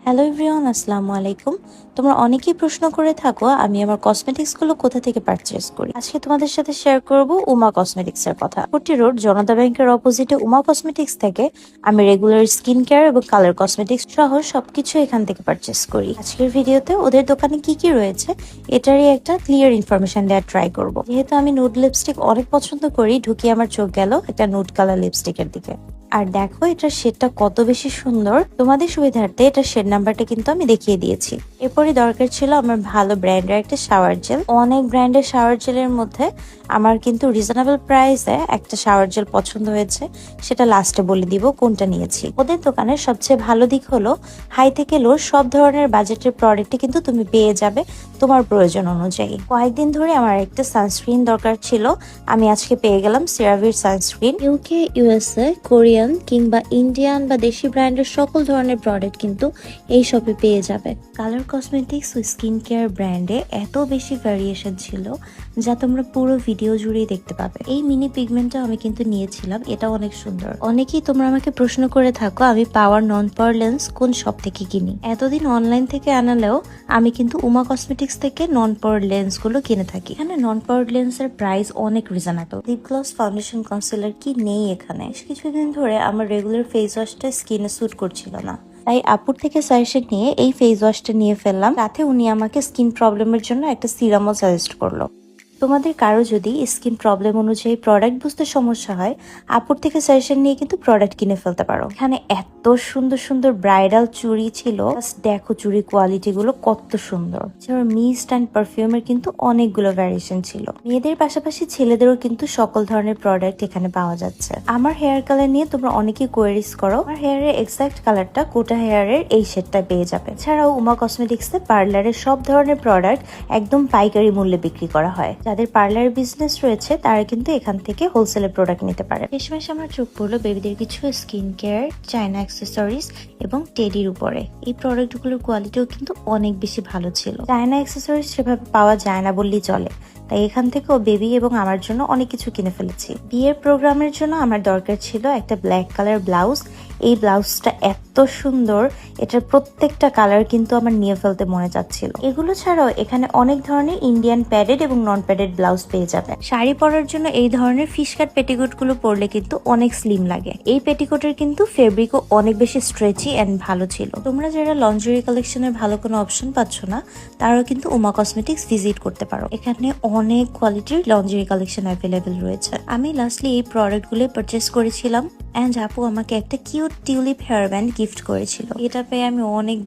Hello everyone, আসসালামু আলাইকুম। তোমরা অনেকেই প্রশ্ন করে থাকো আমি আমার কসমেটিক্স গুলো কোথা থেকে পারচেজ করি। আজকে তোমাদের সাথে শেয়ার করব উমা কসমেটিক্স এর কথা। কোটি রোড জনতা ব্যাংকের অপোজিটে উমা কসমেটিক্স থেকে আমি রেগুলার স্কিন কেয়ার এবং কালার কসমেটিক্স সহ সবকিছু এখান থেকে পারচেজ করি। আজকের ভিডিওতে ওদের দোকানে কি কি রয়েছে এটারই একটা ক্লিয়ার ইনফরমেশন দেওয়ার ট্রাই করব। যেহেতু আমি নুড লিপস্টিক অনেক পছন্দ করি, ঢুকিয়ে আমার চোখ গেল একটা নুড কালার লিপস্টিকের দিকে। আর দেখো এটার শেডটা কত বেশি সুন্দর। তোমাদের সুবিধার্থে এটার শেড নাম্বারটা কিন্তু আমি দেখিয়ে দিয়েছি। এরপরই দরকার ছিল আমার ভালো ব্র্যান্ডের একটা শাওয়ার জেল। অনেক ব্র্যান্ডের শাওয়ার জেলের মধ্যে আমার কিন্তু রিজনেবল প্রাইসে একটা শাওয়ার জেল পছন্দ হয়েছে, সেটা লাস্টে বলে দিব কোনটা নিয়েছি। ওদের দোকানের সবচেয়ে ভালো দিক হলো হাই থেকে লো সব ধরনের বাজেটের প্রোডাক্টই কিন্তু তুমি পেয়ে যাবে তোমার প্রয়োজন অনুযায়ী। কয়েকদিন ধরে আমার একটা সানস্ক্রিন দরকার ছিল, আমি আজকে পেয়ে গেলাম সেরাভির সানস্ক্রিন। ইউকে, ইউএসএ, কোরিয়ান কিংবা ইন্ডিয়ান বা দেশি ব্র্যান্ডের সকল ধরনের প্রোডাক্ট কিন্তু এই শপে পেয়ে যাবে। কালার কসমেটিক্স ও স্কিন কেয়ার ব্র্যান্ডে এত বেশি ভ্যারিয়েশন ছিল যা তোমরা পুরো ভিডিও জুড়েই দেখতে পাবে। এই মিনি পিগমেন্টটা আমি কিন্তু নিয়েছিলাম, এটা অনেক সুন্দর। অনেকেই তোমরা আমাকে প্রশ্ন করে থাকো আমি পাওয়ার নন পাওয়ার লেন্স কোন শপ থেকে কিনি। এতদিন অনলাইন থেকে আনালেও আমি কিন্তু উমা কসমেটিক্স থেকে নন পাওয়ার লেন্স গুলো কিনে থাকি। এখানে নন পাওয়ার লেন্সের প্রাইস অনেক reasonable. Lip gloss, foundation, concealer কি নেই এখানে। কিছুদিন ধরে আমার রেগুলার ফেস ওয়াশটা স্কিনে স্যুট করছিল না, তাই আপুর থেকে সাজেশন নিয়ে এই ফেস ওয়াশটা নিয়ে ফেললাম। সাথে উনি আমাকে স্কিন প্রবলেমের জন্য একটা সিরামও সাজেস্ট করলো। তোমাদের কারো যদি স্কিন প্রবলেম অনুযায়ী প্রোডাক্ট বুঝতে সমস্যা হয়, আপুর থেকে সাজেশন নিয়ে কিন্তু প্রোডাক্ট কিনে ফেলতে পারো। এখানে এত সুন্দর সুন্দর ব্রাইডাল চুড়ি ছিল, দেখো চুড়ি কোয়ালিটি গুলো কত সুন্দর। মিস্ট অ্যান্ড পারফিউমের কিন্তু অনেকগুলো ভ্যারিয়েশন ছিল। মেয়েদের পাশাপাশি ছেলেদেরও কিন্তু সকল ধরনের প্রোডাক্ট এখানে পাওয়া যাচ্ছে। আমার হেয়ার কালার নিয়ে তোমরা অনেকেই কোয়েরিজ করো, আমার হেয়ারের এক্সাক্ট কালারটা কোটা হেয়ারের এই শেডটা পেয়ে যাবে। এছাড়াও উমা কসমেটিক্সে পার্লারের সব ধরনের প্রোডাক্ট একদম পাইকারি মূল্যে বিক্রি করা হয়। যাদের পার্লার বিজনেস রয়েছে তারা কিন্তু এখান থেকে হোলসেলের প্রোডাক্ট নিতে পারে। শেষমেশ আমার চোখ পড়লো বেবিদের কিছু স্কিন কেয়ার, চায়না অ্যাক্সেসরিজ এবং টেডির উপরে। এই প্রোডাক্টগুলোর কোয়ালিটিও কিন্তু অনেক বেশি ভালো ছিল। চায়না অ্যাক্সেসরিজ সেভাবে পাওয়া যায় না বললেই চলে, তাই এখান থেকেও বেবি এবং আমার জন্য অনেক কিছু কিনে ফেলেছি। বিয়ের প্রোগ্রামের জন্য আমার দরকার ছিল একটা ব্ল্যাক কালার ব্লাউজ। এই ব্লাউজটা এত সুন্দর, এটার প্রত্যেকটা কালার কিন্তু আমার নিয়ে ফেলতে মনে যাচ্ছিল। এগুলো ছাড়াও এখানে অনেক ধরনের ইন্ডিয়ান প্যাডেড এবং নন প্যাডেড ব্লাউজ পেয়ে যাবে। শাড়ি পরার জন্য এই ধরনের ফিশ কাট পেটিকোট গুলো পরলে কিন্তু অনেক স্লিম লাগে। এই পেটিকোটের কিন্তু ফেব্রিকও অনেক বেশি স্ট্রেচি এন্ড ভালো ছিল। তোমরা যারা লন্ড্রি কালেকশনের ভালো কোনো অপশন পাচ্ছ না, তারাও কিন্তু উমা কসমেটিক্স ভিজিট করতে পারো। এখানে অনেক কোয়ালিটির লন্ড্রি কালেকশন অ্যাভেলেবেল রয়েছে। আমি লাস্টলি এই প্রোডাক্ট গুলো পারচেস করেছিলাম এন্ড আপু আমাকে একটা cute tulip hair band gift করেছিল। এটা পেয়ে আমি অনেক